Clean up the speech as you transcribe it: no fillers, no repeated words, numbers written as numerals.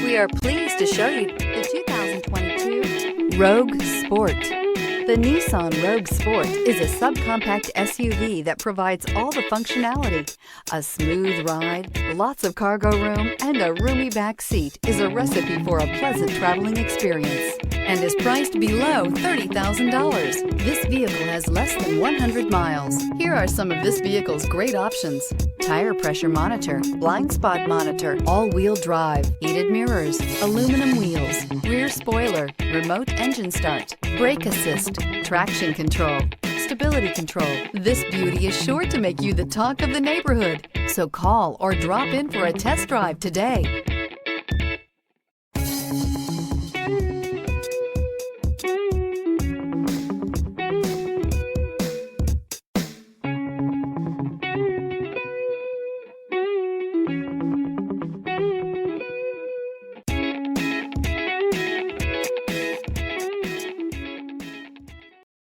We are pleased to show you the 2022 Rogue Sport. The Nissan Rogue Sport is a subcompact SUV that provides all the functionality. A smooth ride, lots of cargo room, and a roomy back seat is a recipe for a pleasant traveling experience and is priced below $30,000. This vehicle has less than 100 miles. Here are some of this vehicle's great options: tire pressure monitor, blind spot monitor, all-wheel drive, heated mirrors, aluminum wheels, rear spoiler, remote engine start, brake assist, traction control, stability control. This beauty is sure to make you the talk of the neighborhood. So call or drop in for a test drive today.